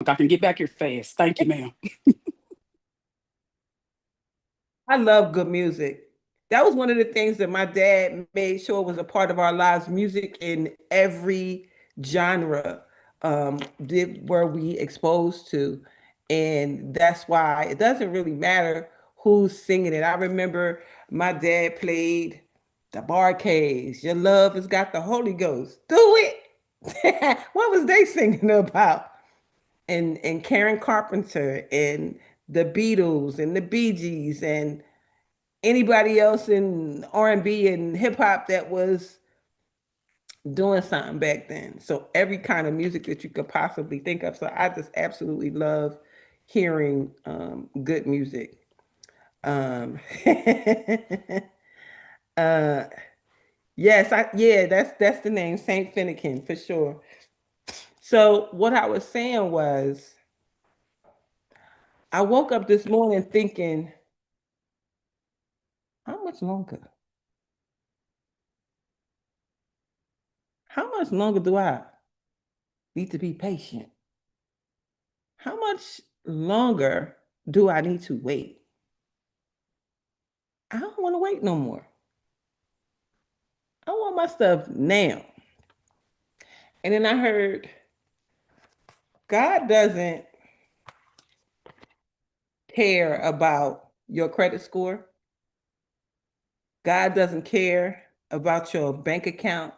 I can get back here fast. Thank you, ma'am. I love good music. That was one of the things that my dad made sure was a part of our lives. Music in every genre did were we exposed to, and that's why it doesn't really matter who's singing it. I remember my dad played the Barcades. Your love has got the Holy Ghost. Do it. What was they singing about? And Karen Carpenter and the Beatles and the Bee Gees and anybody else in R&B and hip hop that was doing something back then. So every kind of music that you could possibly think of. So I just absolutely love hearing good music. Um, uh, yes, that's the name, Saint Finnegan for sure. So what I was saying was, I woke up this morning thinking, how much longer? How much longer do I need to be patient? How much longer do I need to wait? I don't want to wait no more. I want my stuff now. And then I heard God doesn't care about your credit score. God doesn't care about your bank account.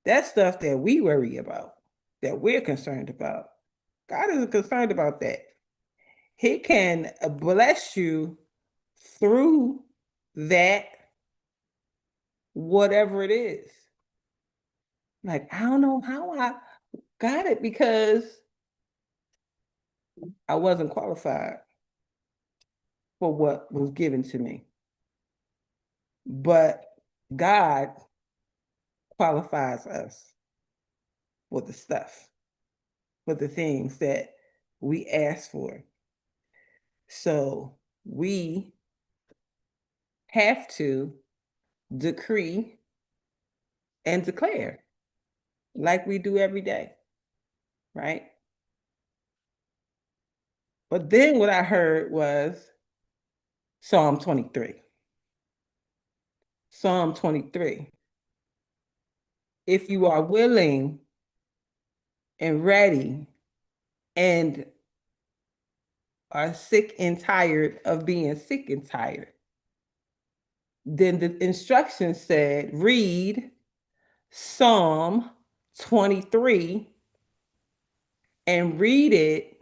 That's stuff that we worry about, that we're concerned about. God isn't concerned about that. He can bless you through that, whatever it is. Like, I don't know how I got it because I wasn't qualified for what was given to me. But God qualifies us for the stuff, for the things that we ask for. So we have to decree and declare like we do every day, right? But then what I heard was Psalm 23. Psalm 23. If you are willing and ready and are sick and tired of being sick and tired, then the instructions said read Psalm 23 and read it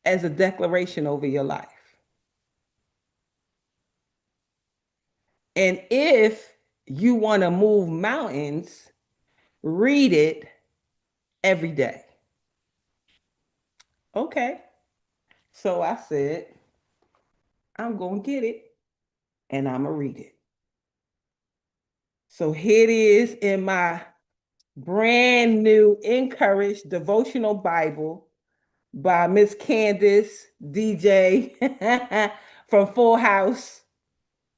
as a declaration over your life. And if you want to move mountains, read it every day. Okay. So I said, I'm going to get it and I'm going to read it. So here it is in my brand new encouraged devotional Bible by Miss Candace DJ from Full House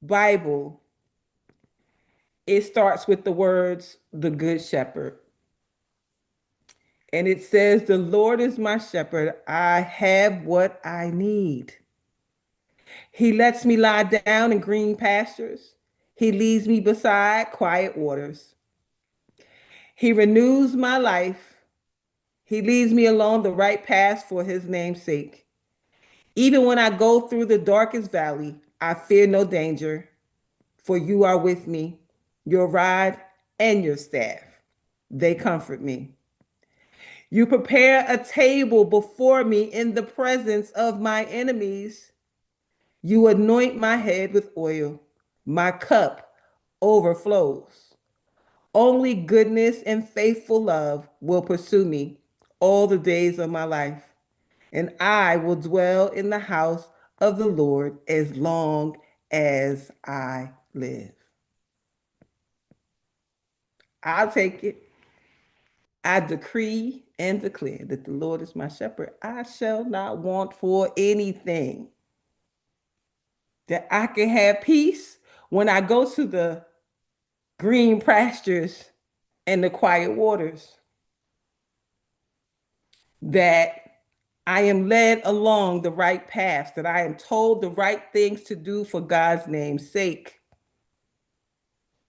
Bible. It starts with the words, the Good Shepherd. And it says, the Lord is my shepherd. I have what I need. He lets me lie down in green pastures. He leads me beside quiet waters. He renews my life. He leads me along the right path for his name's sake. Even when I go through the darkest valley, I fear no danger, for you are with me. Your rod and your staff, they comfort me. You prepare a table before me in the presence of my enemies. You anoint my head with oil. My cup overflows. Only goodness and faithful love will pursue me all the days of my life, and I will dwell in the house of the Lord as long as I live. I'll take it. I decree and declare that the Lord is my shepherd. I shall not want for anything. That I can have peace when I go to the green pastures and the quiet waters. that I am led along the right path, that I am told the right things to do for God's name's sake.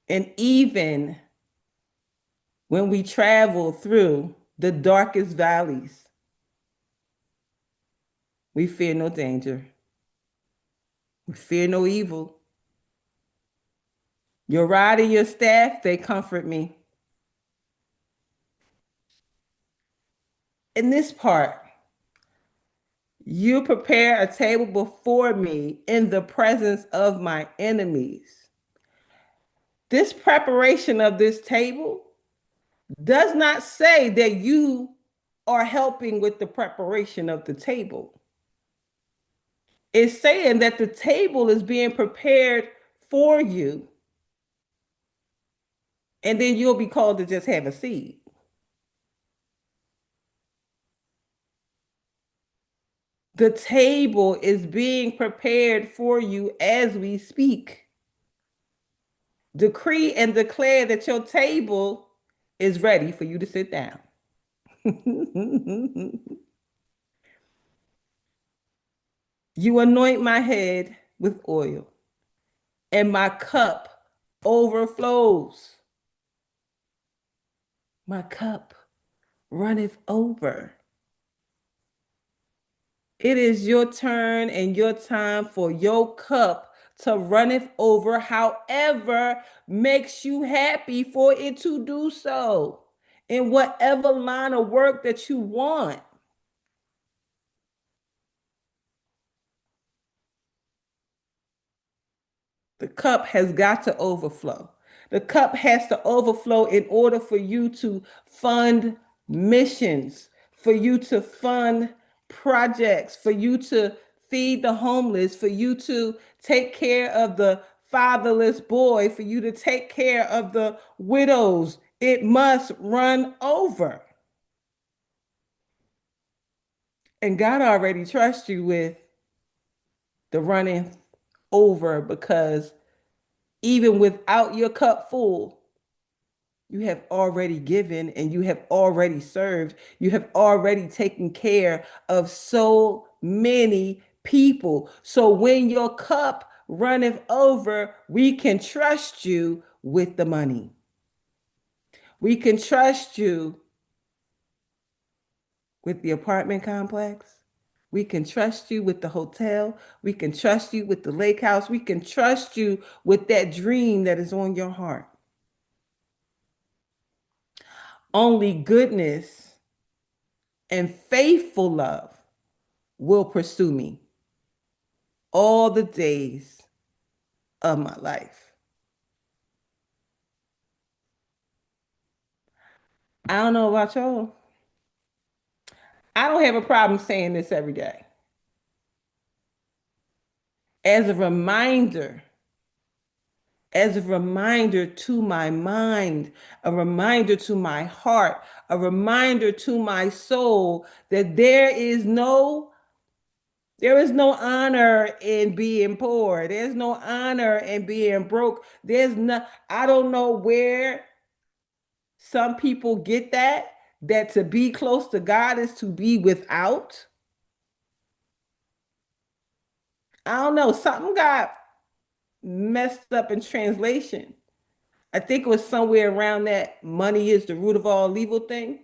And even when we travel through the darkest valleys, we fear no danger. We fear no evil. Your rod and your staff, they comfort me. In this part, you prepare a table before me in the presence of my enemies. This preparation of this table does not say that you are helping with the preparation of the table. It's saying that the table is being prepared for you, and then you'll be called to just have a seat. The table is being prepared for you as we speak. Decree and declare that your table is ready for you to sit down. You anoint my head with oil, and my cup overflows. My cup runneth over. It is your turn and your time for your cup to runneth over, however makes you happy for it to do so in whatever line of work that you want. The cup has got to overflow. The cup has to overflow in order for you to fund missions, for you to fund projects, for you to feed the homeless, for you to take care of the fatherless boy, for you to take care of the widows. It must run over. And God already trusts you with the running over, because even without your cup full, you have already given and you have already served. You have already taken care of so many people. So when your cup runneth over, we can trust you with the money. We can trust you with the apartment complex. We can trust you with the hotel. We can trust you with the lake house. We can trust you with that dream that is on your heart. Only goodness and faithful love will pursue me all the days of my life. I don't know about y'all. I don't have a problem saying this every day. As a reminder, as a reminder to my mind, a reminder to my heart, a reminder to my soul that there is no honor in being poor. There's no honor in being broke. I don't know where some people get that to be close to God is to be without. I don't know. Something got messed up in translation. I think it was somewhere around that money is the root of all evil thing.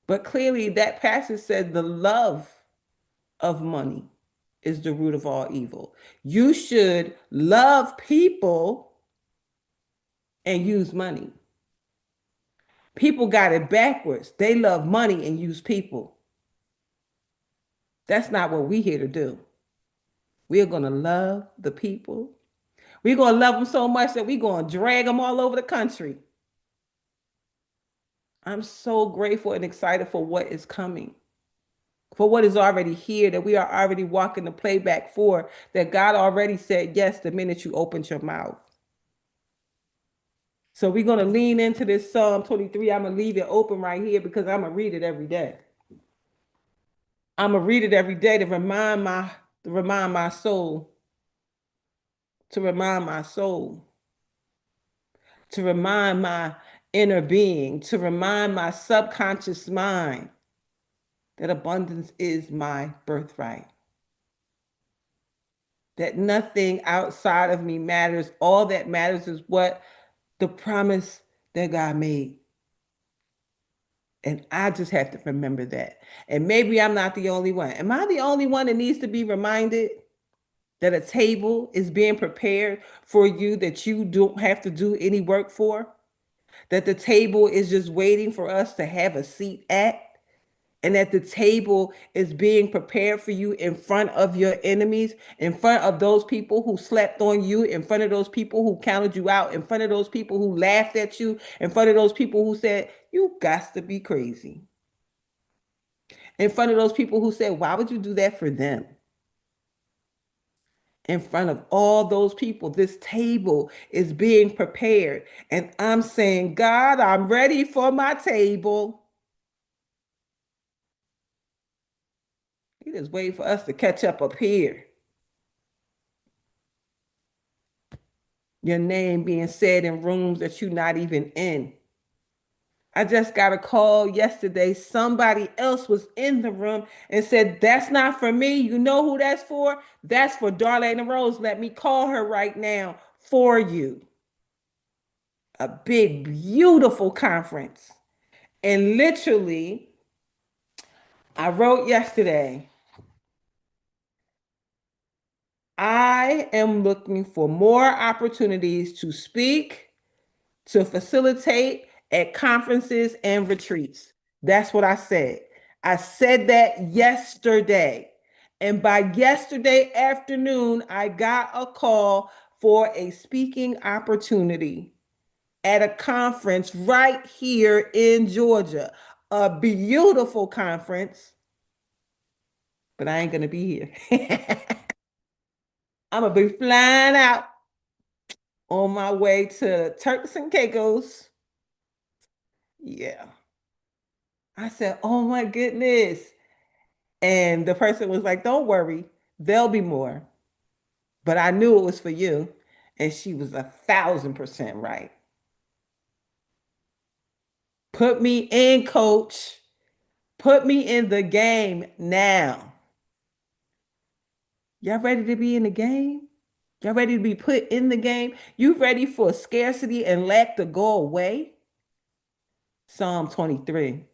But clearly that passage said the love of money is the root of all evil. You should love people and use money. People got it backwards. They love money and use people. That's not what we're here to do. We're going to love the people. We're going to love them so much that we're going to drag them all over the country. I'm so grateful and excited for what is coming, for what is already here, that we are already walking the playback for, that God already said yes the minute you opened your mouth. So we're going to lean into this Psalm 23. I'm going to leave it open right here because I'm going to read it every day. I'm going to read it every day to remind my soul, to remind my soul, to remind my inner being to remind my subconscious mind that abundance is my birthright, that nothing outside of me matters. All that matters is what the promise that God made. And I just have to remember that. And maybe I'm not the only one. Am I the only one that needs to be reminded that a table is being prepared for you that you don't have to do any work for? That the table is just waiting for us to have a seat at? And that the table is being prepared for you in front of your enemies, in front of those people who slept on you, in front of those people who counted you out, in front of those people who laughed at you, in front of those people who said, you got to be crazy. In front of those people who said, why would you do that for them? In front of all those people, this table is being prepared. And I'm saying, God, I'm ready for my table. He just waiting for us to catch up here. Your name being said in rooms that you're not even in. I just got a call yesterday. Somebody else was in the room and said, that's not for me. You know who that's for? That's for Darlaina Rose. Let me call her right now for you. A big, beautiful conference. And literally, I wrote yesterday, I am looking for more opportunities to speak, to facilitate at conferences and retreats. That's what I said. I said that yesterday. And by yesterday afternoon, I got a call for a speaking opportunity at a conference right here in Georgia. A beautiful conference, but I ain't going to be here. I'm going to be flying out on my way to Turks and Caicos. Yeah. I said, oh my goodness. And the person was like, don't worry, there'll be more. But I knew it was for you. And she was 1,000% right. Put me in, coach. Put me in the game now. Y'all ready to be in the game? Y'all ready to be put in the game? You ready for scarcity and lack to go away? Psalm 23.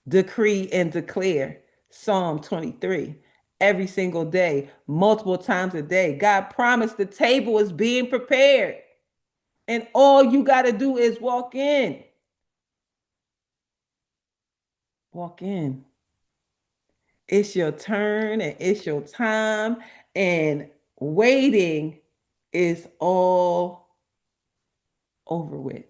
Decree and declare. Psalm 23. Every single day, multiple times a day. God promised the table is being prepared. And all you got to do is walk in. Walk in. It's your turn and it's your time. And waiting is all over with.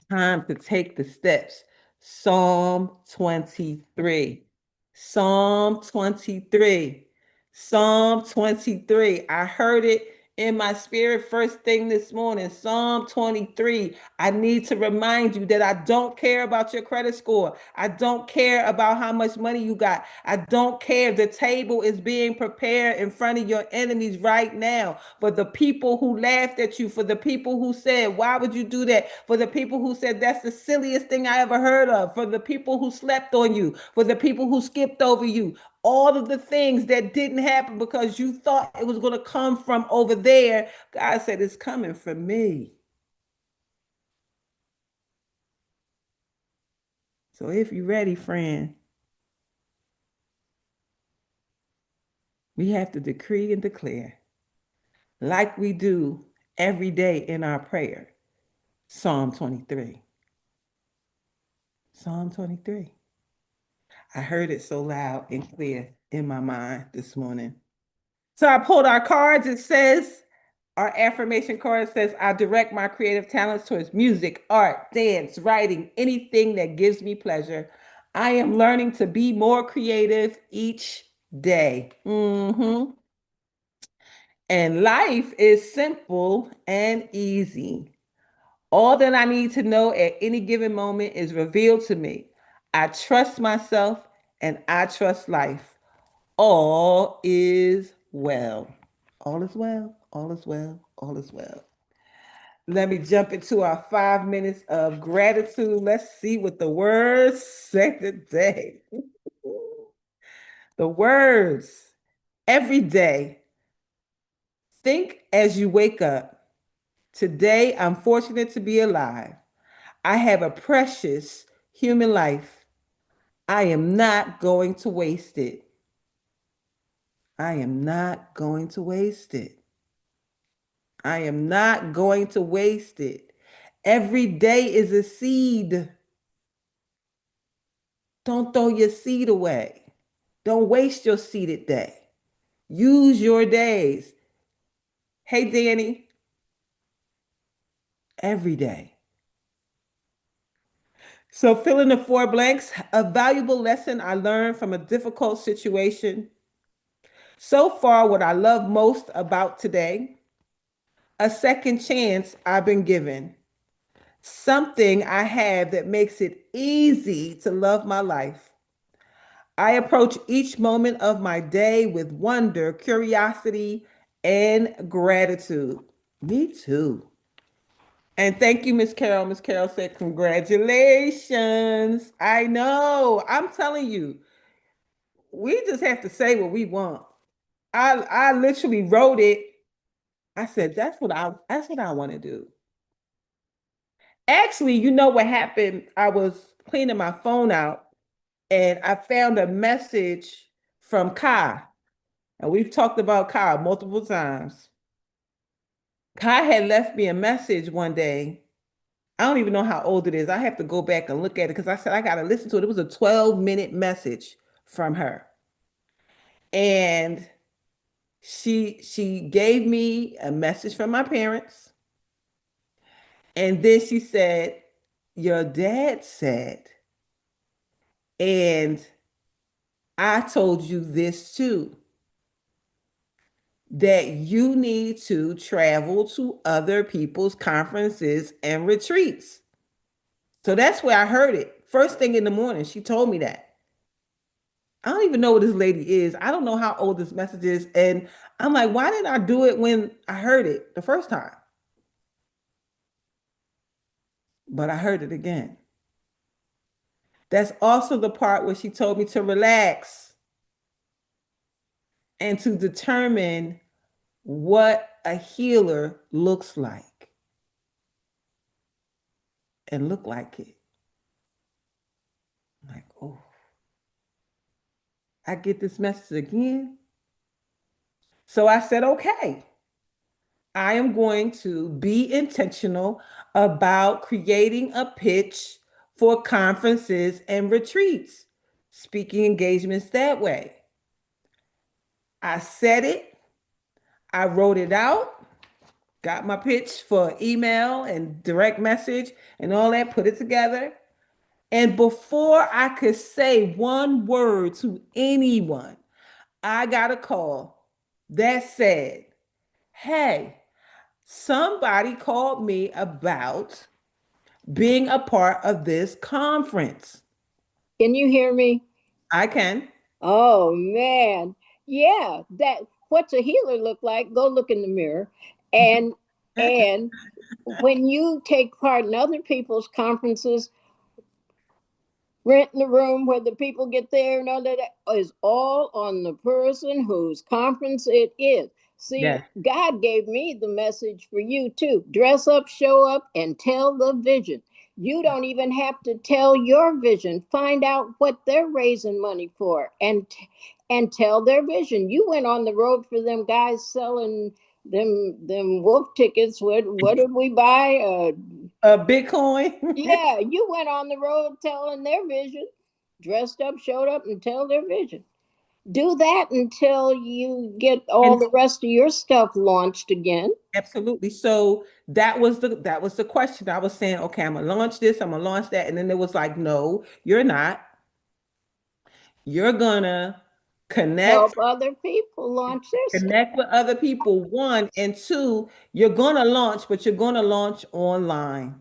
Time to take the steps. Psalm 23. Psalm 23. Psalm 23. I heard it in my spirit first thing this morning. Psalm 23. I need to remind you that I don't care about your credit score. I don't care about how much money you got. I don't care. The table is being prepared in front of your enemies right now. For the people who laughed at you, for the people who said, why would you do that? For the people who said, that's the silliest thing I ever heard of. For the people who slept on you. For the people who skipped over you. All of the things that didn't happen because you thought it was going to come from over there, God said it's coming from me. So if you're ready, friend, we have to decree and declare, like we do every day in our prayer. Psalm 23. Psalm 23. I heard it so loud and clear in my mind this morning. So I pulled our cards. It says, our affirmation card says, I direct my creative talents towards music, art, dance, writing, anything that gives me pleasure. I am learning to be more creative each day. And life is simple and easy. All that I need to know at any given moment is revealed to me. I trust myself and I trust life. All is well. All is well. All is well. All is well. Let me jump into our 5 minutes of gratitude. Let's see what the words say today. The words every day. Think as you wake up. Today, I'm fortunate to be alive. I have a precious human life. I am not going to waste it. I am not going to waste it. I am not going to waste it. Every day is a seed. Don't throw your seed away. Don't waste your seeded day. Use your days. Hey, Danny, every day. So, fill in the four blanks. A valuable lesson I learned from a difficult situation. So far, what I love most about today, a second chance I've been given. Something I have that makes it easy to love my life. I approach each moment of my day with wonder, curiosity, and gratitude. Me too. And thank you, Miss Carol. Miss Carol said, congratulations. I know. I'm telling you, we just have to say what we want. I literally wrote it. I said, that's what I want to do. Actually, you know what happened? I was cleaning my phone out and I found a message from Kai. And we've talked about Kai multiple times. Kai had left me a message one day. I don't even know how old it is. I have to go back and look at it because I said I got to listen to it. It was a 12-minute message from her. And she gave me a message from my parents. And then she said, your dad said, and I told you this too, that you need to travel to other people's conferences and retreats. So that's where I heard it. First thing in the morning, she told me that. I don't even know what this lady is. I don't know how old this message is. And I'm like, why didn't I do it when I heard it the first time? But I heard it again. That's also the part where she told me to relax and to determine what a healer looks like and look like it. I'm like, oh, I get this message again. So I said, okay, I am going to be intentional about creating a pitch for conferences and retreats, speaking engagements that way. I said it, I wrote it out, got my pitch for email and direct message and all that, put it together. And before I could say one word to anyone, I got a call that said, hey, somebody called me about being a part of this conference. Can you hear me? I can. Oh man. Yeah, that what's a healer look like? Go look in the mirror. And and when you take part in other people's conferences, renting a room where the people get there and all that is all on the person whose conference it is. See, Yes. God gave me the message for you too. Dress up, show up, and tell the vision. You don't even have to tell your vision. Find out what they're raising money for and tell their vision. You went on the road for them guys selling them wolf tickets. What did we buy? Bitcoin. Yeah, you went on the road telling their vision, dressed up, showed up, and tell their vision. Do that until you get all And the rest of your stuff launched again. absolutely. So that was the question. I was saying, okay, I'm gonna launch this, I'm gonna launch that. And then it was like, no, you're not. You're gonna connect, Help other people launch their stuff. connect with other people, one, and two, you're gonna launch, but you're gonna launch online.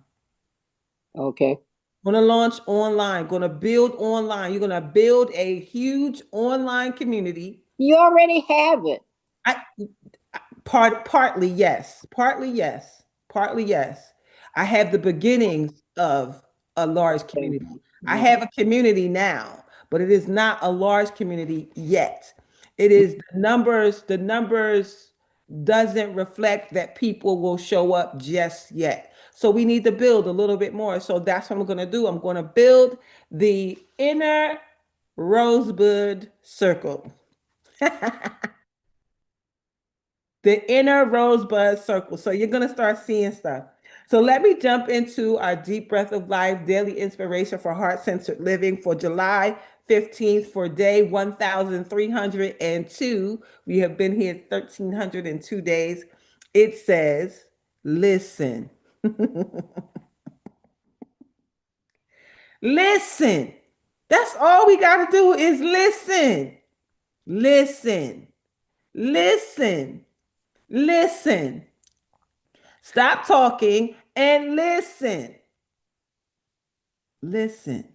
Okay. Gonna launch online, gonna build online. You're gonna build a huge online community. You already have it. I partly yes, partly yes, Partly, yes. I have the beginnings of a large community. I have a community now, but it is not a large community yet. It is the numbers doesn't reflect that people will show up just yet. So we need to build a little bit more. So that's what I'm going to do. I'm going to build the inner rosebud circle. The inner rosebud circle. So you're going to start seeing stuff. So let me jump into our deep breath of life daily inspiration for heart-centered living for July 15th for day 1302. We have been here 1302 days. It says, listen. Listen. That's all we got to do is listen. Listen. Listen. Listen. Stop talking and listen. Listen.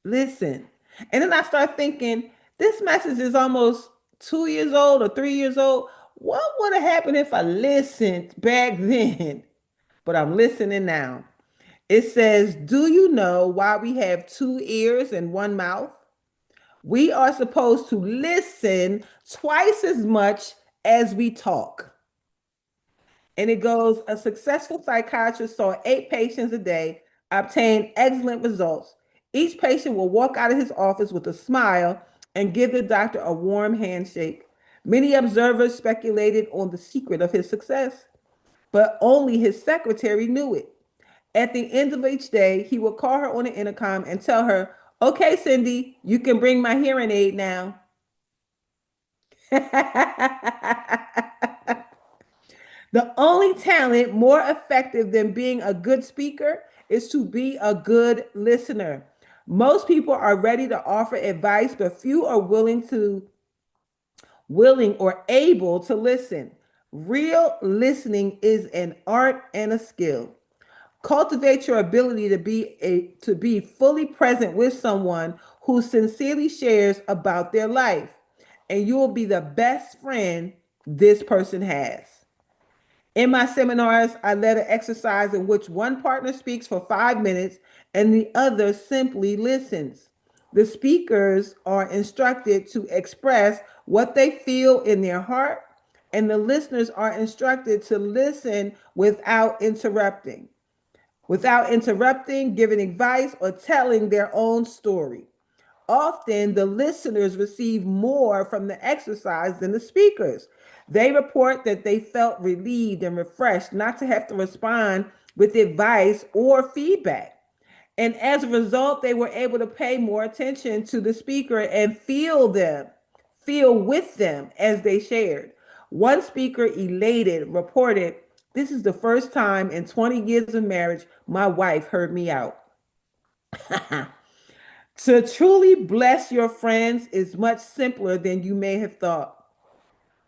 Listen. And then I start thinking, this message is almost 2 years old or 3 years old. What would have happened if I listened back then? But I'm listening now. It says, do you know why we have 2 ears and one mouth? We are supposed to listen twice as much as we talk. And it goes, a successful psychiatrist saw 8 patients a day, obtained excellent results. Each patient will walk out of his office with a smile and give the doctor a warm handshake. Many observers speculated on the secret of his success, but only his secretary knew it. At the end of each day, he would call her on the intercom and tell her, okay, Cindy, you can bring my hearing aid now. The only talent more effective than being a good speaker is to be a good listener. Most people are ready to offer advice, but few are willing or able to listen. Real listening is an art and a skill. Cultivate your ability to be fully present with someone who sincerely shares about their life, and you will be the best friend this person has. In my seminars, I led an exercise in which one partner speaks for 5 minutes and the other simply listens. The speakers are instructed to express what they feel in their heart, and the listeners are instructed to listen without interrupting, giving advice, or telling their own story. Often, the listeners receive more from the exercise than the speakers. They report that they felt relieved and refreshed not to have to respond with advice or feedback. And as a result, they were able to pay more attention to the speaker and feel with them as they shared. One speaker, elated, reported, this is the first time in 20 years of marriage my wife heard me out. To truly bless your friends is much simpler than you may have thought.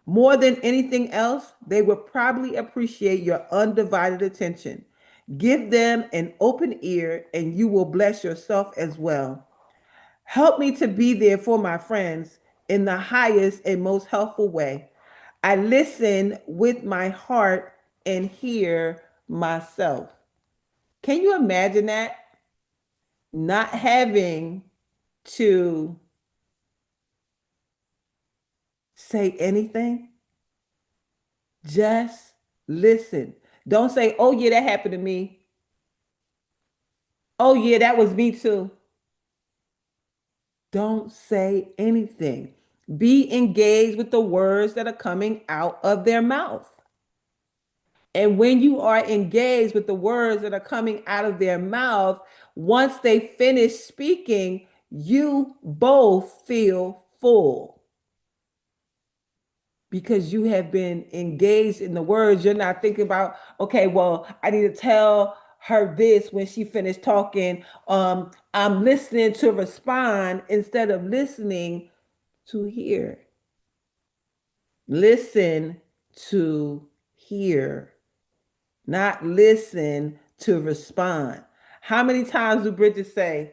More than anything else, they will probably appreciate your undivided attention. Give them an open ear, and you will bless yourself as well. Help me to be there for my friends in the highest and most helpful way. I listen with my heart and hear myself. Can you imagine that? Not having to say anything, just listen. Don't say, oh, yeah, that happened to me. Oh, yeah, that was me too. Don't say anything. Be engaged with the words that are coming out of their mouth. And when you are engaged with the words that are coming out of their mouth, once they finish speaking, you both feel full because you have been engaged in the words. You're not thinking about, okay, well, I need to tell her this when she finished talking. I'm listening to respond instead of listening to hear. Listen to hear, not listen to respond. How many times do Bridget say,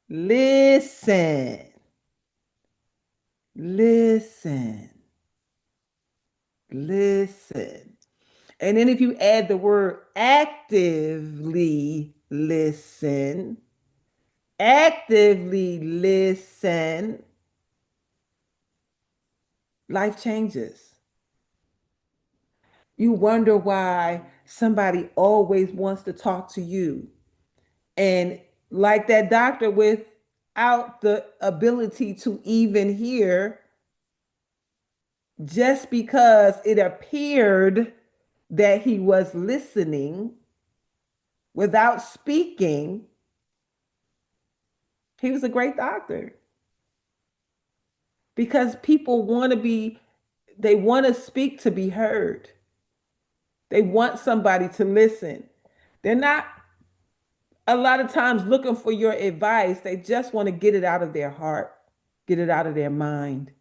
listen, listen, listen? And then if you add the word actively listen, life changes. You wonder why somebody always wants to talk to you. And like that doctor without the ability to even hear, just because it appeared that he was listening without speaking, he was a great doctor. Because people want to be, they want to speak to be heard. They want somebody to listen. They're not a lot of times looking for your advice. They just want to get it out of their heart, get it out of their mind.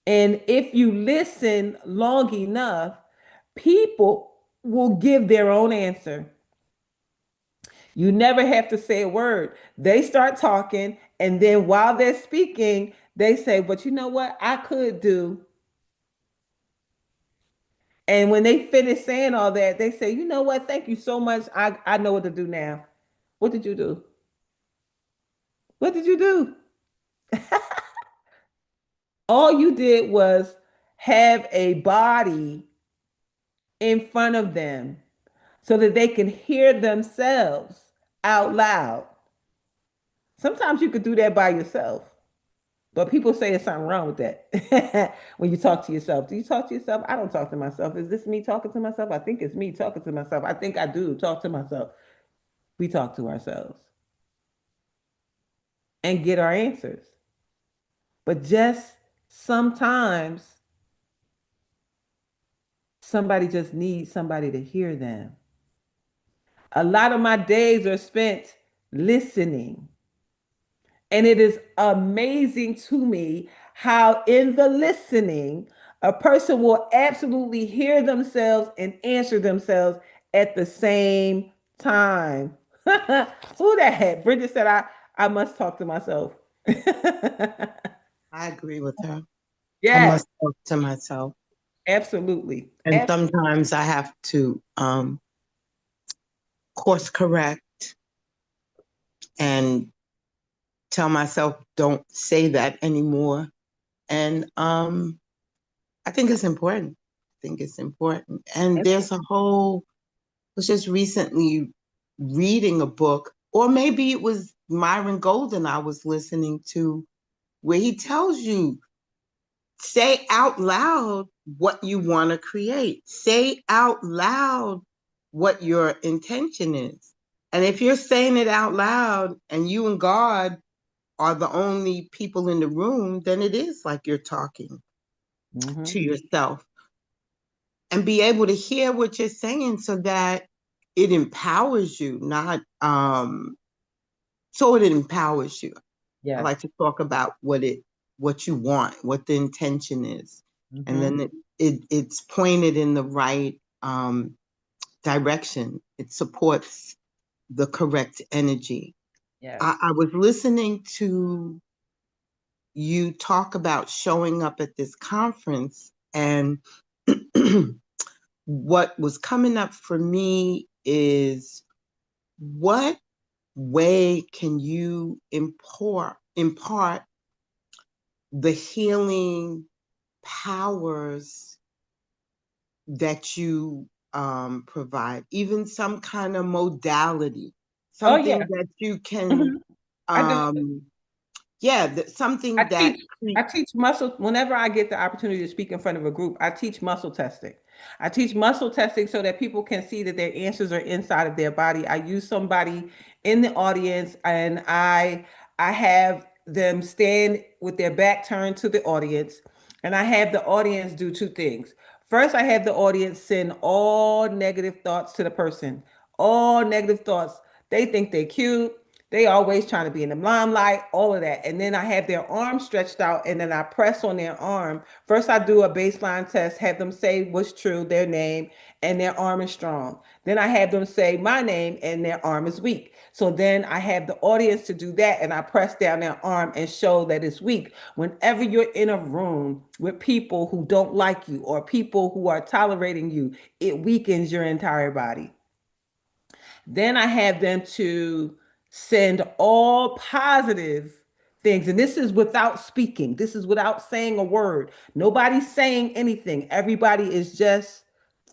And if you listen long enough, people will give their own answer. You never have to say a word. They start talking, and then while they're speaking, they say, but you know what? I could do. And when they finish saying all that, they say, you know what? Thank you so much. I know what to do now. What did you do? What did you do? All you did was have a body in front of them so that they can hear themselves out loud. Sometimes you could do that by yourself, but people say there's something wrong with that when you talk to yourself. Do you talk to yourself? I don't talk to myself. Is this me talking to myself? I think it's me talking to myself. I think I do talk to myself. We talk to ourselves and get our answers. But just sometimes somebody just needs somebody to hear them. A lot of my days are spent listening. And it is amazing to me how, in the listening, a person will absolutely hear themselves and answer themselves at the same time. Who that? Bridget said, I must talk to myself. I agree with her. I Yes, must talk to myself. absolutely. And sometimes I have to course correct and tell myself, don't say that anymore. And I think it's important. I think it's important. And there's a whole, I was just recently reading a book, or maybe it was Myron Golden I was listening to, where he tells you, say out loud what you want to create. Say out loud what your intention is. And if you're saying it out loud and you and God are the only people in the room, then it is like you're talking to yourself. And be able to hear what you're saying so that it empowers you, not so it empowers you. I like to talk about what you want, what the intention is. And then it's pointed in the right direction. It supports the correct energy. Yes. I was listening to you talk about showing up at this conference, and what was coming up for me is, what way can you impart the healing powers that you provide, even some kind of modality, something that you can, I do. something that. I teach muscle whenever I get the opportunity to speak in front of a group. I teach muscle testing. I teach muscle testing so that people can see that their answers are inside of their body. I use somebody in the audience, and I have them stand with their back turned to the audience, and I have the audience do two things. First, I have the audience send all negative thoughts to the person. All negative thoughts. They think they're cute. They always trying to be in the limelight, all of that. And then I have their arm stretched out and then I press on their arm. First, I do a baseline test, have them say what's true, their name, and their arm is strong. Then I have them say my name and their arm is weak. So then I have the audience to do that and I press down their arm and show that it's weak. Whenever you're in a room with people who don't like you or people who are tolerating you, it weakens your entire body. Then I have them to send all positive things. And this is without speaking. This is without saying a word. Nobody's saying anything. Everybody is just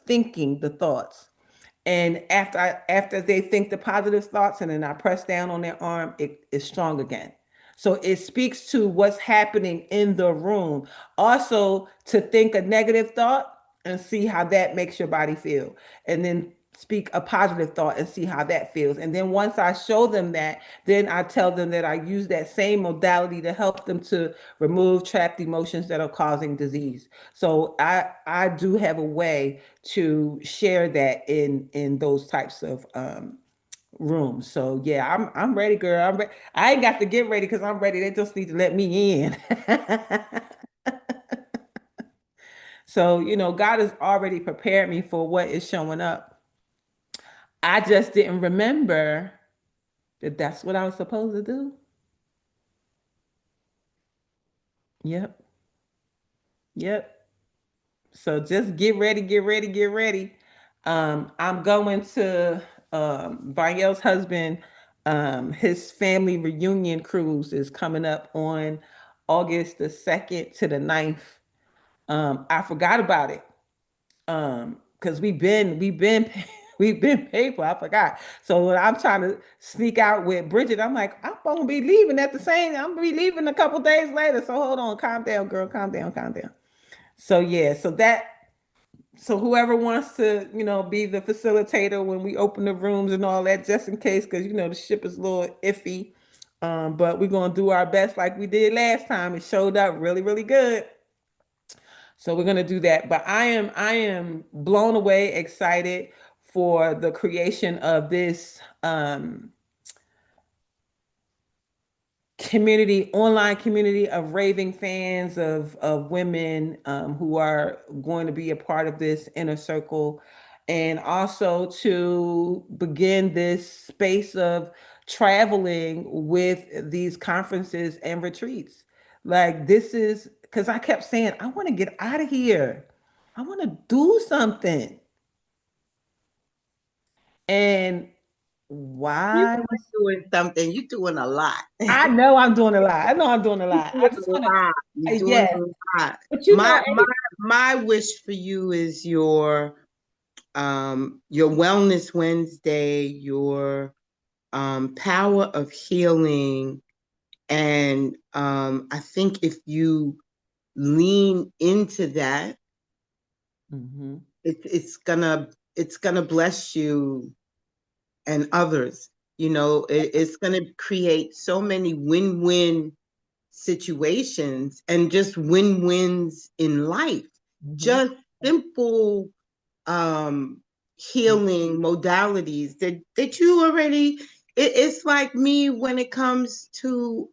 thinking the thoughts. And after they think the positive thoughts and then I press down on their arm, it is strong again. So it speaks to what's happening in the room. Also, to think a negative thought and see how that makes your body feel. And then speak a positive thought and see how that feels. And then once I show them that, then I tell them that I use that same modality to help them to remove trapped emotions that are causing disease. So I do have a way to share that in those types of rooms. So yeah, I'm ready, girl. I ain't got to get ready because I'm ready. They just need to let me in. So, God has already prepared me for what is showing up. I just didn't remember that that's what I was supposed to do. Yep. Yep. So just get ready, get ready, get ready. I'm going to Vinyel's husband, his family reunion cruise is coming up on August the 2nd to the 9th. I forgot about it. Because we've been we've been paid for. I forgot. So when I'm trying to sneak out with Bridget, I'm like, I'm gonna be leaving at the same. I'm gonna be leaving a couple days later. So hold on, calm down, girl, calm down, calm down. So yeah, so whoever wants to, be the facilitator when we open the rooms and all that, just in case, because the ship is a little iffy. But we're gonna do our best like we did last time. It showed up really, really good. So we're gonna do that. But I am blown away, excited for the creation of this online community of raving fans of women who are going to be a part of this inner circle, and also to begin this space of traveling with these conferences and retreats. Like this is because I kept saying, I want to get out of here. I want to do something. And You why? are doing something. You're doing a lot. I know I'm doing a lot. I know I'm doing a lot. I You're just doing want a lot. to, You're doing yeah. a lot. But My wish for you is your Wellness Wednesday, your power of healing. And I think if you lean into that, Mhm. it's gonna bless you and others. It's gonna create so many win-win situations and just win-wins in life. Mhm. Just simple healing modalities that you already. It's like me when it comes to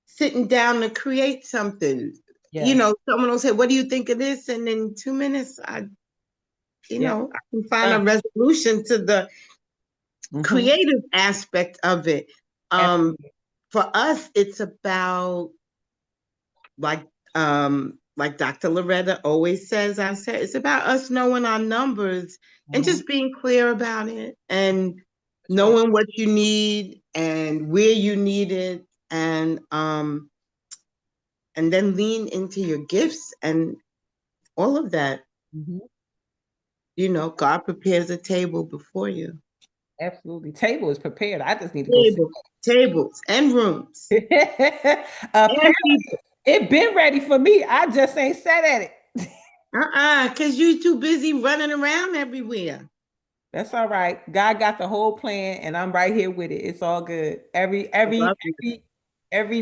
sitting down to create something. Yeah. Someone will say, "What do you think of this?" And in 2 minutes, Yeah. I can find a resolution to the Mhm. creative aspect of it. Absolutely. For us, it's about like Dr. Loretta always says, I said, it's about us knowing our numbers and Mhm. just being clear about it and That's right. knowing what you need and where you need it, and then lean into your gifts and all of that. Mhm. God prepares a table before you. Absolutely. Table is prepared. I just need to go sit. Tables and rooms Apparently, and people. it been ready for me. I just ain't sat at it. Because you're too busy running around everywhere. That's all right. God got the whole plan, and I'm right here with it. It's all good. Every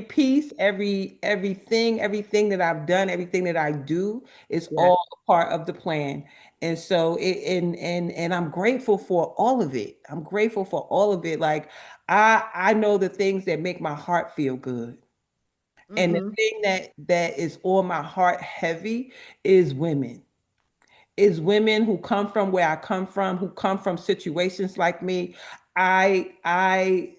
piece, everything that I've done, everything that I do is Yes. all a part of the plan. And so and I'm grateful for all of it. I'm grateful for all of it. Like I know the things that make my heart feel good. And the Mhm. thing that is on my heart heavy is women. Is women who come from where I come from, who come from situations like me. I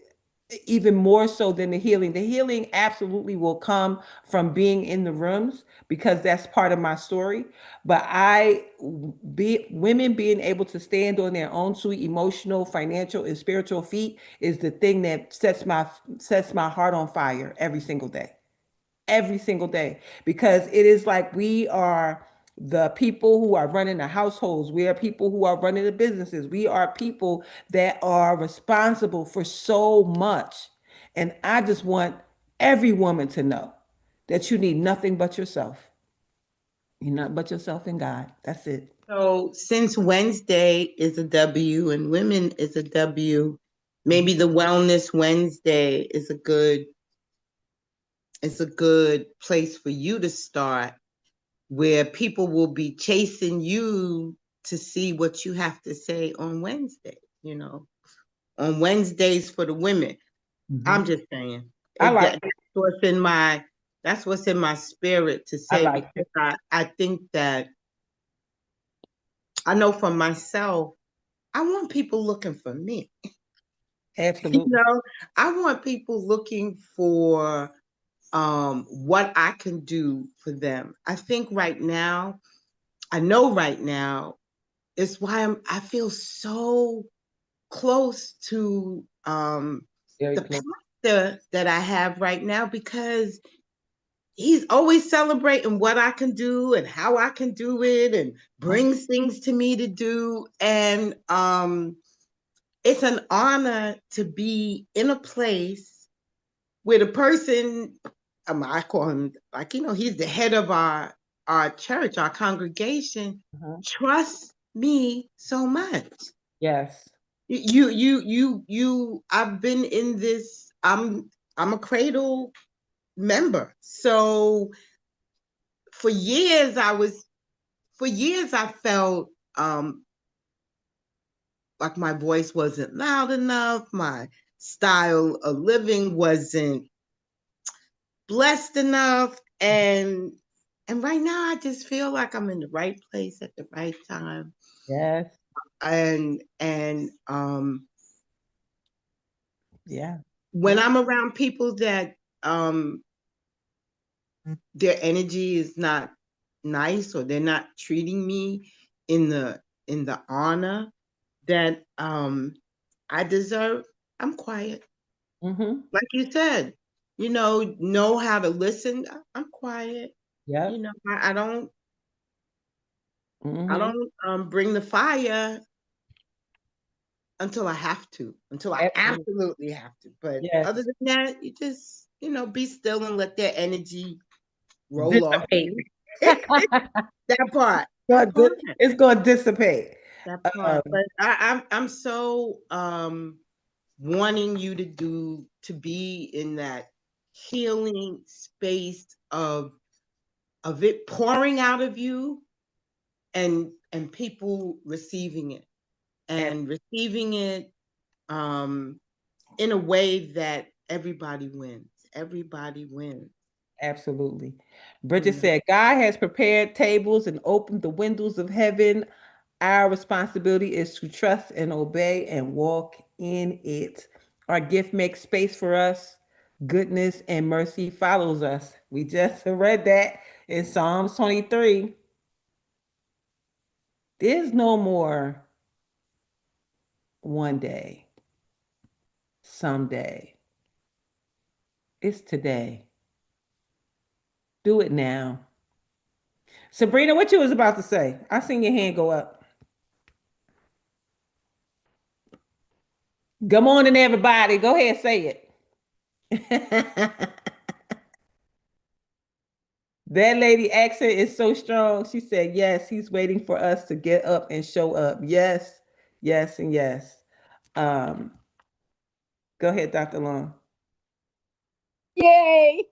even more so than the healing. The healing absolutely will come from being in the rooms because that's part of my story. But be women being able to stand on their own two emotional, financial, and spiritual feet is the thing that sets my heart on fire every single day, because it is like we are the people who are running the households. We are people who are running the businesses. We are people that are responsible for so much. And I just want every woman to know that you need nothing but yourself. You're not but yourself and God. That's it. So since Wednesday is a W and women is a W, maybe the Wellness Wednesday is a good place for you to start, where people will be chasing you to see what you have to say on Wednesday, on Wednesdays for the women. I'm just saying. I like That's what's in my spirit to I say, like because I think that I know for myself, I want people looking for me. absolutely. I want people looking for what I can do for them. I know right now, it's why I feel so close to Very the close. pastor that I have right now, because he's always celebrating what I can do and how I can do it and brings things to me to do. And it's an honor to be in a place where the person, I call him, like, he's the head of our church, our congregation, trusts me so much. Yes. I've been in this, I'm a cradle member. So for years I felt like my voice wasn't loud enough, my style of living wasn't blessed enough, and right now I just feel like I'm in the right place at the right time. Yes. And Yeah. when I'm around people that their energy is not nice, or they're not treating me in the honor that I deserve, I'm quiet. Mm-hmm. Like you said, know how to listen. I'm quiet. Yep. I don't Mm-hmm. bring the fire until I have to, until I Absolutely. absolutely have to. But other Yes. than that, you just, be still and let their energy roll off of Dissipate. you. That part. That part. It's going to dissipate. That part. But I'm so wanting you to be in that healing space of it pouring out of you, and people receiving it, and receiving it in a way that everybody wins. Everybody wins. Absolutely. Bridget said, God has prepared tables and opened the windows of heaven. Our responsibility is to trust and obey and walk in it. Our gift makes space for us. Goodness and mercy follows us. We just read that in Psalms 23. There's no more one day, someday. It's today. Do it now. Sabrina, what you was about to say? I seen your hand go up. Good morning, everybody. Go ahead, say it. That lady accent is so strong. She said, yes, he's waiting for us to get up and show up. Yes, yes, and yes. Um, Go ahead, Dr. Long. Yay!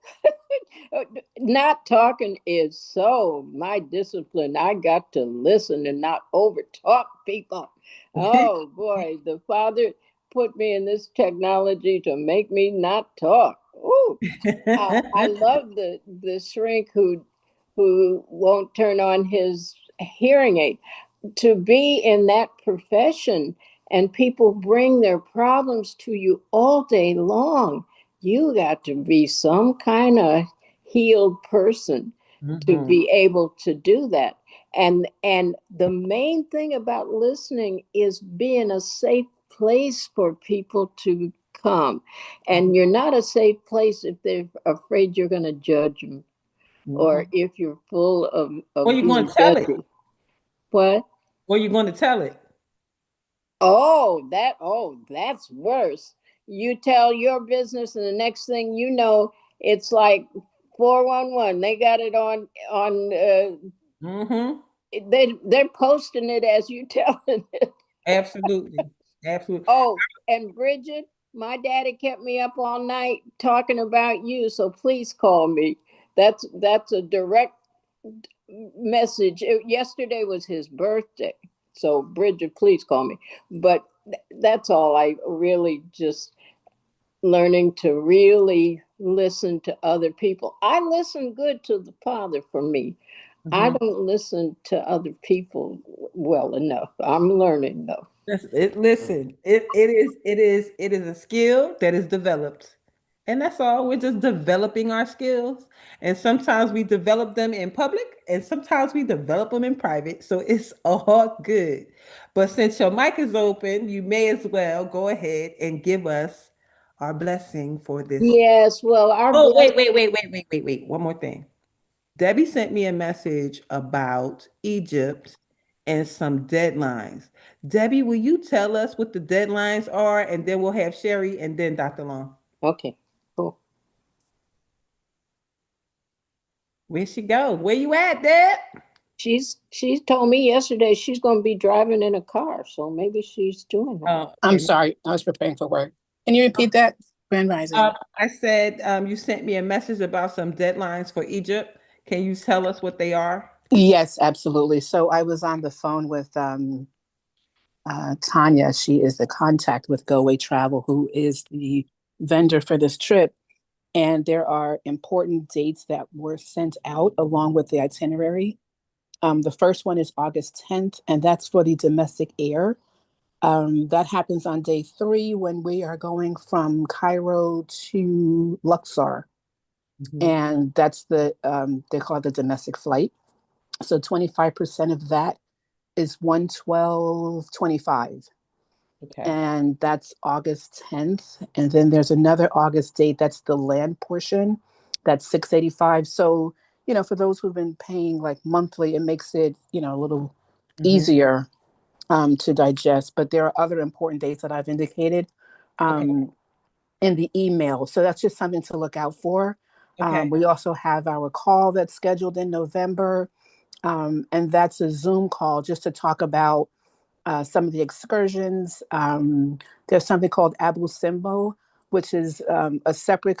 Not talking is so my discipline. I got to listen and not over talk people. Oh boy, the Father put me in this technology to make me not talk. Ooh, I love the shrink who won't turn on his hearing aid. To be in that profession and people bring their problems to you all day long, you got to be some kind of healed person to be able to do that. And the main thing about listening is being a safe place for people to come. And you're not a safe place if they're afraid you're going to judge them, or if you're full of Or you're going being to tell it. judgy. What? Or you're going to tell it. Oh, that's worse. You tell your business, and the next thing you know, it's like 411. They got it on. They're posting it as you telling it. Absolutely. Absolutely. Oh, and Bridget, my daddy kept me up all night talking about you, so please call me. That's a direct message. Yesterday was his birthday, so Bridget, please call me. But that's all. I really just learning to really listen to other people. I listen good to the Father for me. I don't listen to other people well enough. I'm learning though. Listen, it is a skill that is developed. And that's all. We're just developing our skills. And sometimes we develop them in public and sometimes we develop them in private. So it's all good. But since your mic is open, you may as well go ahead and give us our blessing for this. Yes, well, our Oh, blessing. wait. One more thing. Debbie sent me a message about Egypt and some deadlines. Debbie, will you tell us what the deadlines are? And then we'll have Sherry and then Dr. Long. Okay, cool. Where'd she go? Where you at, Deb? She's told me yesterday she's going to be driving in a car, so maybe she's doing that. Oh, I'm okay. sorry. I was preparing for work. Can you repeat that? Grand Rising. I said you sent me a message about some deadlines for Egypt. Can you tell us what they are? Yes, absolutely. So I was on the phone with Tanya. She is the contact with Go Away Travel, who is the vendor for this trip. And there are important dates that were sent out along with the itinerary. The first one is August 10th, and that's for the domestic air. That happens on day 3 when we are going from Cairo to Luxor. And that's they call it the domestic flight. So 25% of that is 112.25. Okay. And that's August 10th. And then there's another August date. That's the land portion. That's 685. So, for those who've been paying like monthly, it makes it, a little easier to digest. But there are other important dates that I've indicated in the email. So that's just something to look out for. Okay. We also have our call that's scheduled in November. And that's a Zoom call just to talk about some of the excursions. There's something called Abu Simbo, which is a separate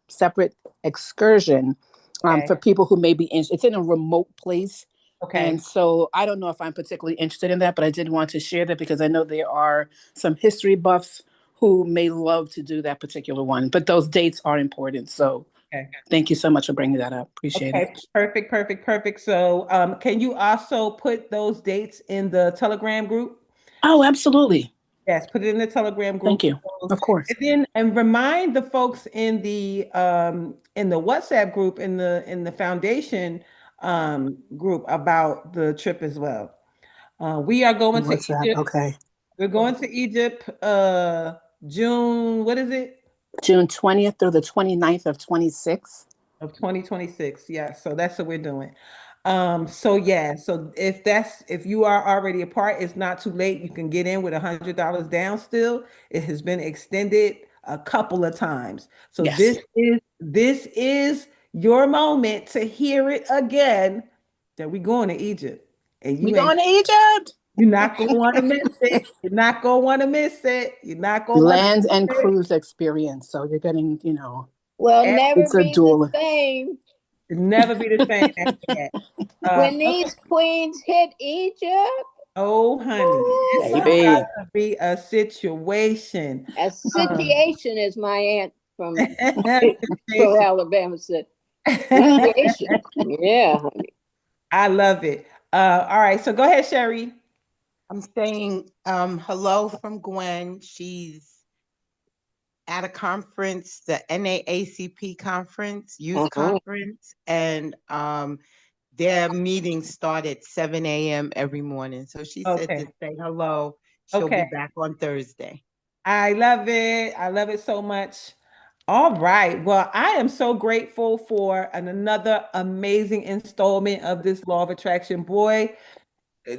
separate excursion for people who may be it's in a remote place. Okay. And so I don't know if I'm particularly interested in that, but I did want to share that because I know there are some history buffs who may love to do that particular one. But those dates are important. So thank you so much for bringing that up. Appreciate it. Perfect. So can you also put those dates in the Telegram group? Oh, absolutely. Yes, put it in the Telegram group. Thank you. Of course. And remind the folks in the WhatsApp group in the foundation group about the trip as well. We are going to Egypt. Okay. We're going to Egypt June, what is it? June 20th through the 29th of 26. Of 2026. Yeah, so that's what we're doing. So if you are already a part, it's not too late. You can get in with $100 down still. It has been extended a couple of times. So Yes. this is your moment to hear it again that we're going to Egypt. And we going to Egypt. You're not gonna want to miss it. You're not gonna want to miss it. You're not gonna land and cruise experience. So you're getting, Will And never It's a be the duel. same. never be the same after that. When Okay. these queens hit Egypt, Oh, honey, it's about Baby. to be a situation. a Uh, situation, as my aunt from situation. Alabama said. Situation. Yeah, honey. I love it. All right, so go ahead, Sherry. I'm saying hello from Gwen. She's at a conference, the NAACP conference, youth Uh-huh. conference, and their meetings start at 7 a.m. every morning. So she said to Okay. say hello. She'll Okay. be back on Thursday. I love it. I love it so much. All right. Well, I am so grateful for another amazing installment of this Law of Attraction. Boy,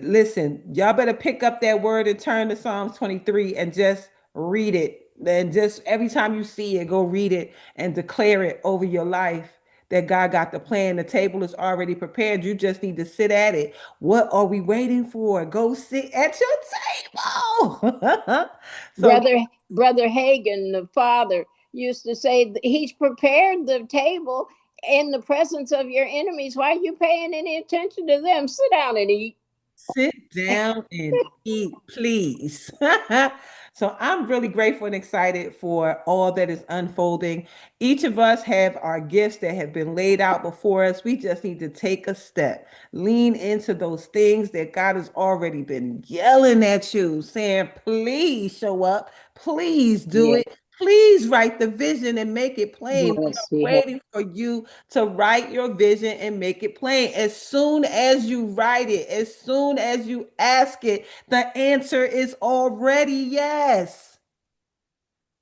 listen, y'all better pick up that word and turn to Psalms 23 and just read it. And just every time you see it, go read it and declare it over your life that God got the plan. The table is already prepared. You just need to sit at it. What are we waiting for? Go sit at your table. So, Brother Hagan, the father, used to say he's prepared the table in the presence of your enemies. Why are you paying any attention to them? Sit down and eat. sit down and eat, please. So I'm really grateful and excited for all that is unfolding. Each of us have our gifts that have been laid out before us. We just need to take a step, lean into those things that God has already been yelling at you, saying, please show up, please do Yeah. it. Please write the vision and make it plain. We Yes, are he has. waiting for you to write your vision and make it plain. As soon as you write it, as soon as you ask it, the answer is already yes.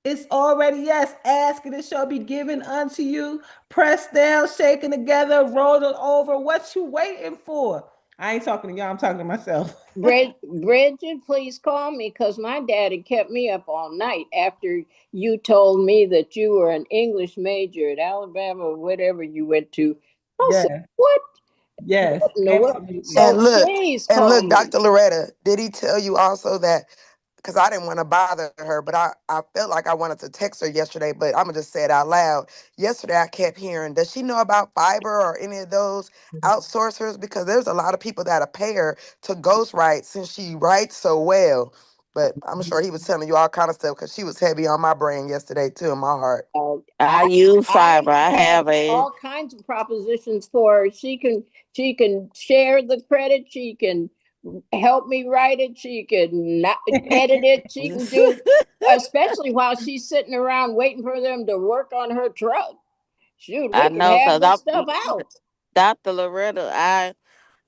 It's already yes. Ask and it shall be given unto you. Pressed down, shaken together, rolled it over. What you waiting for? I ain't talking to y'all. I'm talking to myself. Bridget, please call me because my daddy kept me up all night after you told me that you were an English major at Alabama or whatever you went to. I said, Yeah. what? Yes. What in the world? Absolutely. And So look, please and call look, me. Dr. Loretta, did he tell you also that? Because I didn't want to bother her, but I felt like I wanted to text her yesterday, but I'm going to just say it out loud. Yesterday, I kept hearing, does she know about Fiverr or any of those outsourcers? Because there's a lot of people that pay her to ghostwrite since she writes so well. But I'm sure he was telling you all kind of stuff because she was heavy on my brain yesterday, too, in my heart. I I use I Fiverr. I have have a all kinds of propositions for her. She can share the credit. She can help me write it. She can not edit it. She can do, especially while she's sitting around waiting for them to work on her truck. Shoot, I we can know have because this I'm stuff out. Dr. Loretta.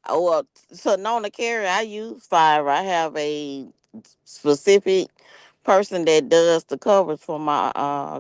Well, so Nona Carey, I use Fiverr. I have a specific person that does the covers for my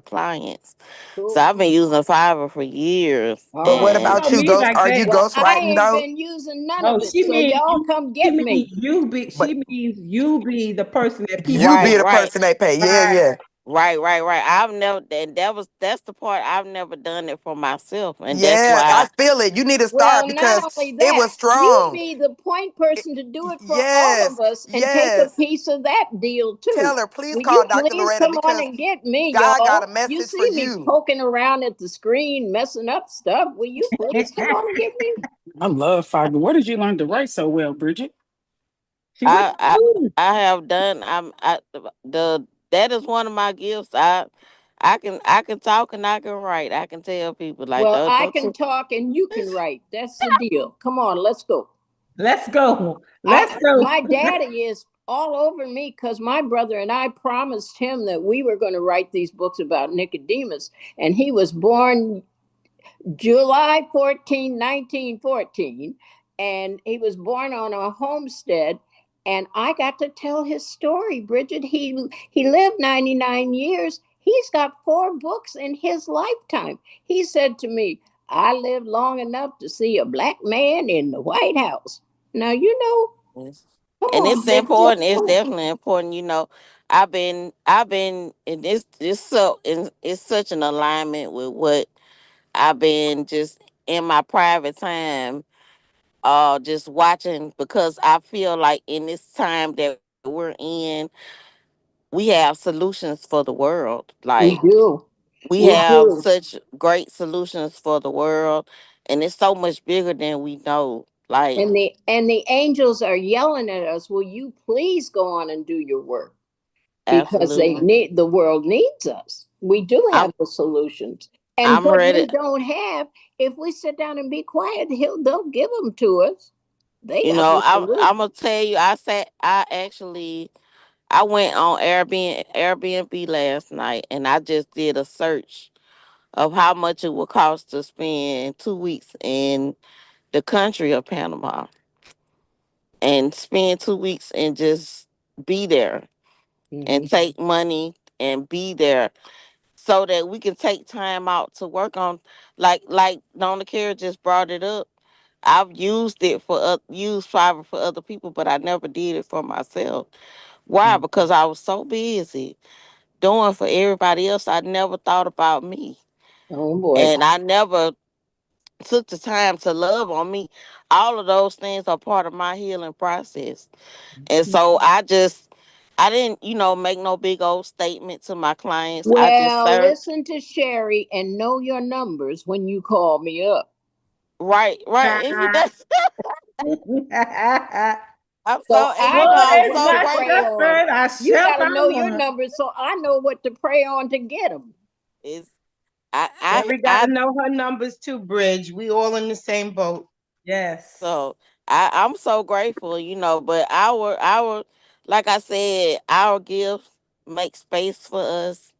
clients. So Cool. I've been using Fiverr for years, All But what right. She and about don't you, mean Ghost? like Are you that. Well, I ghostwriting, ain't though? been using none No, of it, so y'all come she get mean me. you be But she means you be the person that people you pay. be right, the right, person they pay. Yeah, Right. yeah. right. I've never, and that's the part I've never done it for myself, and that's Yeah, I why. feel it. You need to Well, start not because only it that, was you strong. be the point person to do it for all of Yes, us and take a yes. piece of that deal too. Tell her, please Will you call Dr. please Loretta come on because and get me, God got a y'all? You message for see me you. poking around at the screen, messing up stuff. Will you please come on and get me? I love Fiverr. Where did you learn to write so well, Bridget? She went I to I school. I have done. The that is one of my gifts. I can talk and I can write. I can tell people like Well, I those can two. talk and you can write. That's the deal. Come on, let's go. Let's go. I Let's go. My daddy is all over me because my brother and I promised him that we were going to write these books about Nicodemus, and he was born July 14, 1914, and he was born on a homestead. And I got to tell his story, Bridget. He lived 99 years. He's got 4 books in his lifetime. He said to me, I lived long enough to see a black man in the White House. Now, Yes. come And on, it's Bridget, let's important. It's go. definitely important. I've been, and it's such an alignment with what I've been just in my private time, just watching because I feel like in this time that we're in, we have solutions for the world. Like We do. We We have do. such great solutions for the world, and it's so much bigger than we know. Like, And the angels are yelling at us, will you please go on and do your work? Because absolutely. the world needs us. We do I'm have the solutions. And I'm what ready. we don't have, if we sit down and be quiet, they'll give them to us. They You got know, the I'm solution. gonna tell you. I went on Airbnb last night, and I just did a search of how much it would cost to spend 2 weeks in the country of Panama and spend 2 weeks and just be there and Mhm. take money and be there so that we can take time out to work on, like Donna Kara just brought it up. I've used it for used Fiverr for other people, but I never did it for myself. Why? Because I was so busy doing for everybody else. I never thought about me, Oh boy. and I never took the time to love on me. All of those things are part of my healing process, and so I didn't, make no big old statement to my clients. I just Well, served. listen to Sherry and know your numbers when you call me up. Right, right. And that's I'm So so, and I Lord know I'm is what so to my pray grateful. on. shepherd, I You shall got to not know your want. numbers so I know what to pray on to get them. It's I Sherry got I to know her numbers too, Bridge. We all in the same boat. Yes. so I'm so grateful, but our like I said, our gift makes space for us,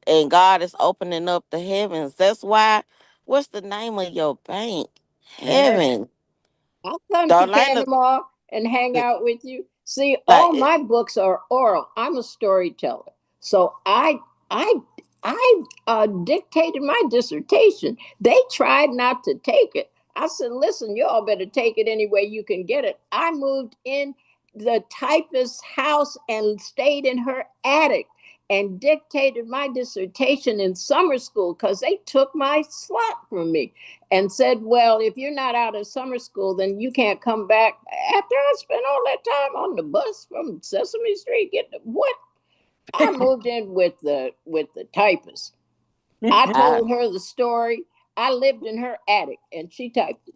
and God is opening up the heavens. That's why, what's the name of your bank? Yes. Heaven. I'll come to Darlaina, Panama and hang out with you. See, like all my books are oral. I'm a storyteller, so I I dictated my dissertation. They tried not to take it. I said, "Listen, you all better take it any way you can get it." I moved in the typist's house and stayed in her attic and dictated my dissertation in summer school because they took my slot from me and said, well, if you're not out of summer school, then you can't come back. After I spent all that time on the bus from Sesame Street, get the, what? I moved in with the typist. I I told her the story. I lived in her attic, and she typed it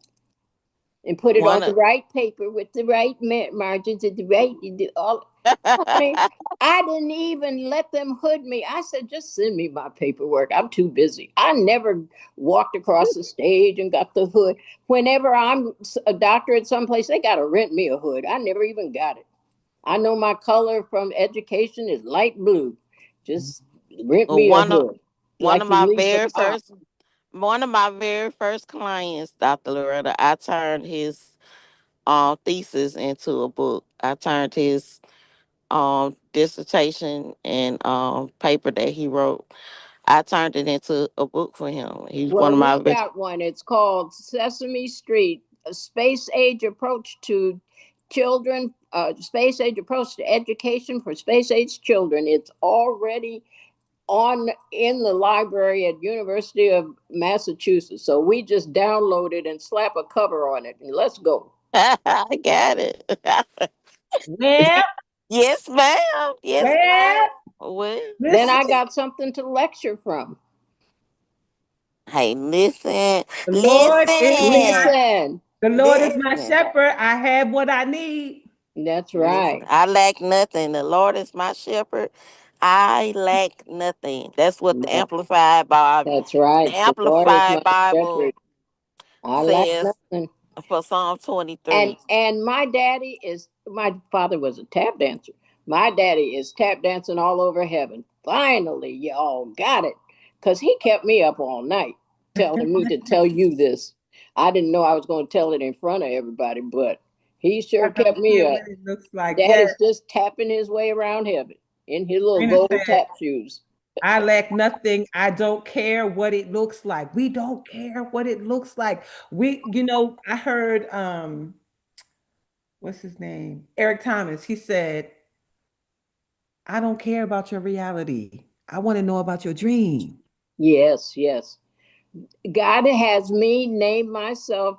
and put it on one the of right paper with the right margins and the right all. I mean, I didn't even let them hood me. I said, just send me my paperwork. I'm too busy. I never walked across the stage and got the hood. Whenever I'm a doctor at some place, they got to rent me a hood. I never even got it. I know my color from education is light blue. Just rent me a one of hood one of like you my leave the very pop. first one of my very first clients, Dr. Loretta, I turned his thesis into a book. I turned his dissertation and paper that he wrote. I turned it into a book for him. He's one Well, of my we got one. It's called Sesame Street, a space age approach to children, space age approach to education for space age children. It's already on in the library at University of Massachusetts. So we just download it and slap a cover on it and let's go. I got it. Well, Yes, ma'am. Yes, well, ma'am. Well, Then listen, I got something to lecture from. hey, listen, the Lord is listen, my Listen, the Lord is my listen. shepherd. I have what I need. that's Listen, right. I lack nothing. The Lord is my shepherd. I lack nothing. That's what the That- Amplified Bible, That's right. the The Lord is my Amplified Bible shepherd. I lack says nothing. for Psalm and 23. and my father was a tap dancer. My daddy is tap dancing all over heaven. Finally y'all got it, because he kept me up all night telling me to tell you this. I didn't know I was going to tell it in front of everybody, but he I sure don't kept me care up. what it looks like. Yes, Daddy's just tapping his way around heaven in his little Trina gold said, tap shoes. I lack nothing. I don't care what it looks like. We don't care what it looks like. I heard what's his name? Eric Thomas. He said, I don't care about your reality. I want to know about your dream. Yes, yes. God has me name myself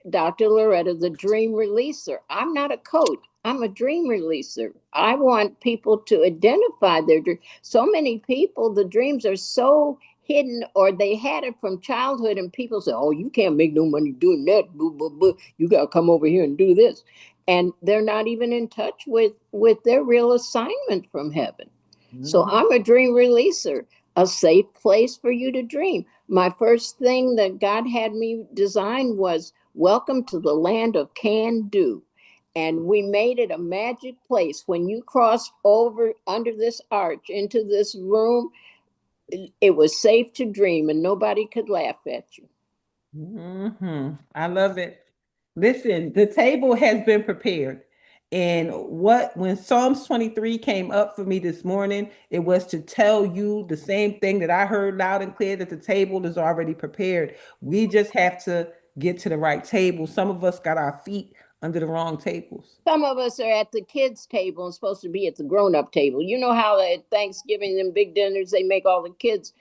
Dr. Loretta, the dream releaser. I'm not a coach. I'm a dream releaser. I want people to identify their dreams. So many people, the dreams are so hidden, or they had it from childhood, and people say, "Oh, you can't make no money doing that. Boo, boo, boo. You got to come over here and do this," and they're not even in touch with their real assignment from heaven. So I'm a dream releaser, a safe place for you to dream. My first thing that God had me design was welcome to the land of can do. And we made it a magic place. When you crossed over under this arch into this room, it was safe to dream and nobody could laugh at you. I love it. Listen, the table has been prepared. And when Psalms 23 came up for me this morning, it was to tell you the same thing that I heard loud and clear, that the table is already prepared. We just have to get to the right table. Some of us got our feet under the wrong tables. Some of us are at the kids' table and supposed to be at the grown-up table. You know how at Thanksgiving, them big dinners, they make all the kids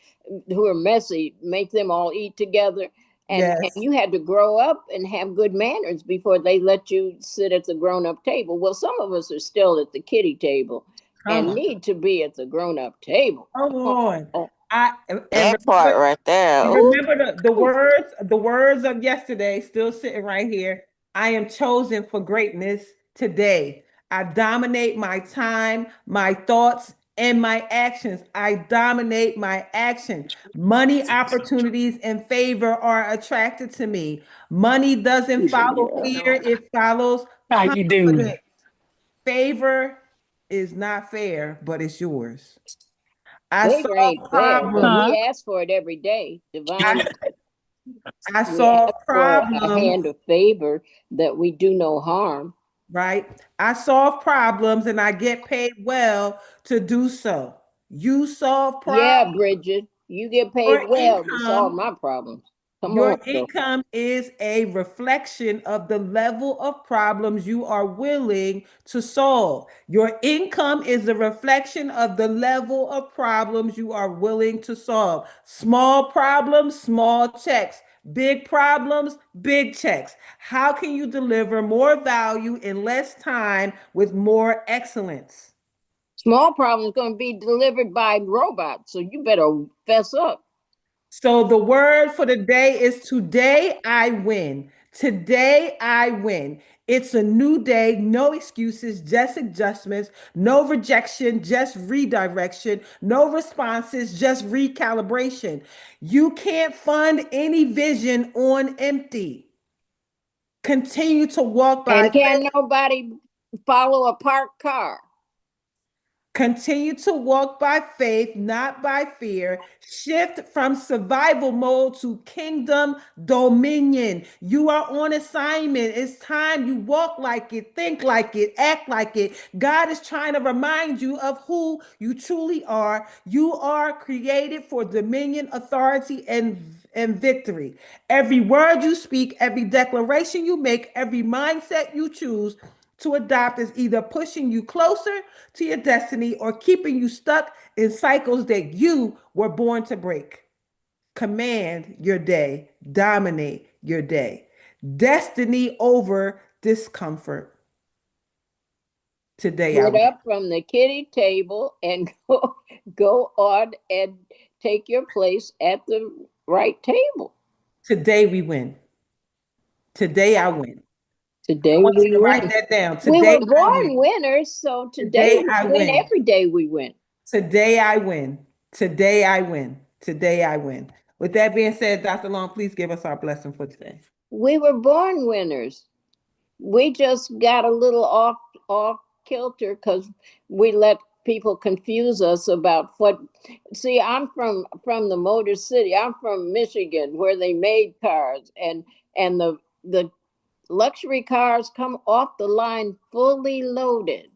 who are messy, make them all eat together. And Yes. you had to grow up and have good manners before they let you sit at the grown-up table. Well, some of us are still at the kiddie table Come and on. need to be at the grown-up table. Come on. Oh, I and That remember, part right there. Ooh. remember the words of yesterday still sitting right here. I am chosen for greatness today. I dominate my time, my thoughts, and my actions. I dominate my action. Money, opportunities, and favor are attracted to me. Money doesn't follow fear, it follows How you doing? confidence. Favor is not fair, but it's yours. I favor solve ain't fair, but problems. Huh? we ask for it every day. I, Divine, I we solve ask for a problems, hand of favor that we do no harm. right? I solve problems and I get paid well to do so. You solve Yeah, problems. Bridget, you get paid Your well to solve income my problems. Come Your on, though. income is a reflection of the level of problems you are willing to solve. Your income is a reflection of the level of problems you are willing to solve. Small problems, small checks. Big problems, big checks. How can you deliver more value in less time with more excellence? Small problems going to be delivered by robots, so you better fess up. So the word for the day is today I win. Today I win. It's a new day, no excuses, just adjustments, no rejection, just redirection, no responses, just recalibration. You can't fund any vision on empty. Continue to walk by And can nobody follow a parked car? Continue to walk by faith, not by fear. Shift from survival mode to kingdom dominion. You are on assignment. It's time you walk like it, think like it, act like it. God is trying to remind you of who you truly are. You are created for dominion, authority, and victory. Every word you speak, every declaration you make, every mindset you choose to adopt is either pushing you closer to your destiny or keeping you stuck in cycles that you were born to break. Command your day, dominate your day. Destiny over discomfort. Today I Get win. up from the kiddie table and go on and take your place at the right table. Today we win. Today I win. I Today want we you to write win. that down. We Today were I win. born winners, so today Today we I win. win. Every day we win. Today I win. Today I win. Today I win. With that being said, Dr. Long, please give us our blessing for today. We were born winners. We just got a little off kilter because we let people confuse us about what. See, I'm from the Motor City. I'm from Michigan, where they made cars, and the luxury cars come off the line fully loaded.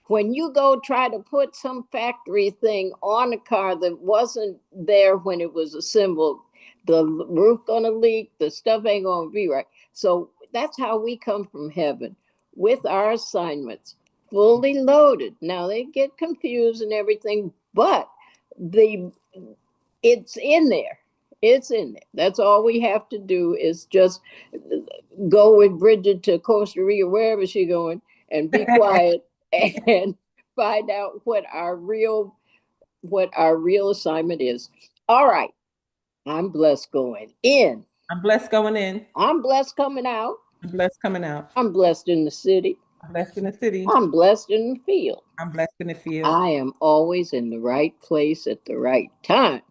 When you go try to put some factory thing on a car that wasn't there when it was assembled, the roof gonna leak, the stuff ain't gonna be right. So that's how we come from heaven, with our assignments fully loaded. Now they get confused and everything, but the it's in there. It's in there. That's all we have to do is just go with Bridget to Costa Rica, wherever she's going, and be quiet and find out what our real assignment is. All right. I'm blessed going in. I'm blessed going in. I'm blessed coming out. I'm blessed coming out. I'm blessed in the city. I'm blessed in the city. I'm blessed in the field. I'm blessed in the field. I am always in the right place at the right time.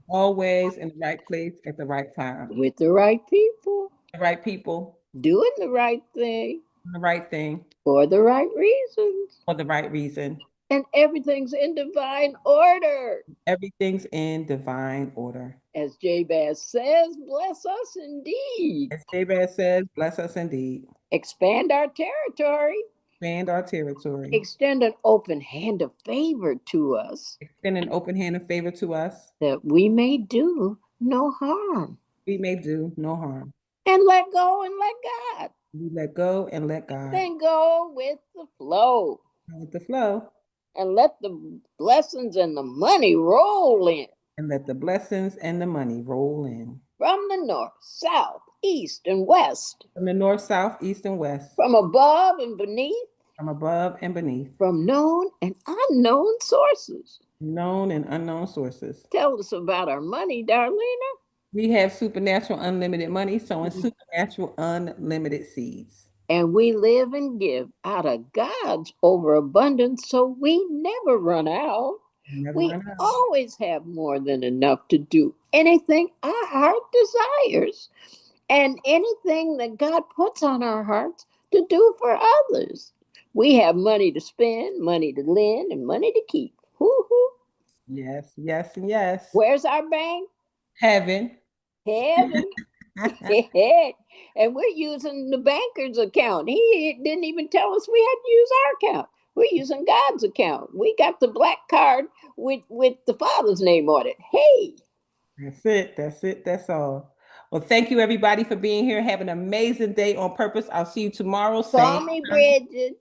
Always in the right place at the right time. With the right people. The right people. Doing the right thing. The right thing. For the right reasons. For the right reason. And everything's in divine order. Everything's in divine order. As Jabez says, bless us indeed. As Jabez says, bless us indeed. Expand our territory. Expand our territory. Extend an open hand of favor to us. Extend an open hand of favor to us. That we may do no harm. We may do no harm. And let go and let God. We let go and let God. Then go with the flow. With the flow. And let the blessings and the money roll in. And let the blessings and the money roll in. From the north, south, east, and west. From the north, south, east, and west. From above and beneath. From above and beneath. From known and unknown sources. Known and unknown sources. Tell us about our money, Darlaina. We have supernatural unlimited money, sowing supernatural unlimited seeds. And we live and give out of God's overabundance, so we never run out. We always have more than enough to do anything our heart desires and anything that God puts on our hearts to do for others. We have money to spend, money to lend, and money to keep. Woo-hoo. Yes, yes, and yes. Where's our bank? Heaven. Heaven. And we're using the banker's account. He didn't even tell us we had to use our account. We're using God's account. We got the black card with the Father's name on it. Hey. That's it. That's it. That's all. Well, thank you everybody for being here. Have an amazing day on purpose. I'll see you tomorrow. Call me, Bridget.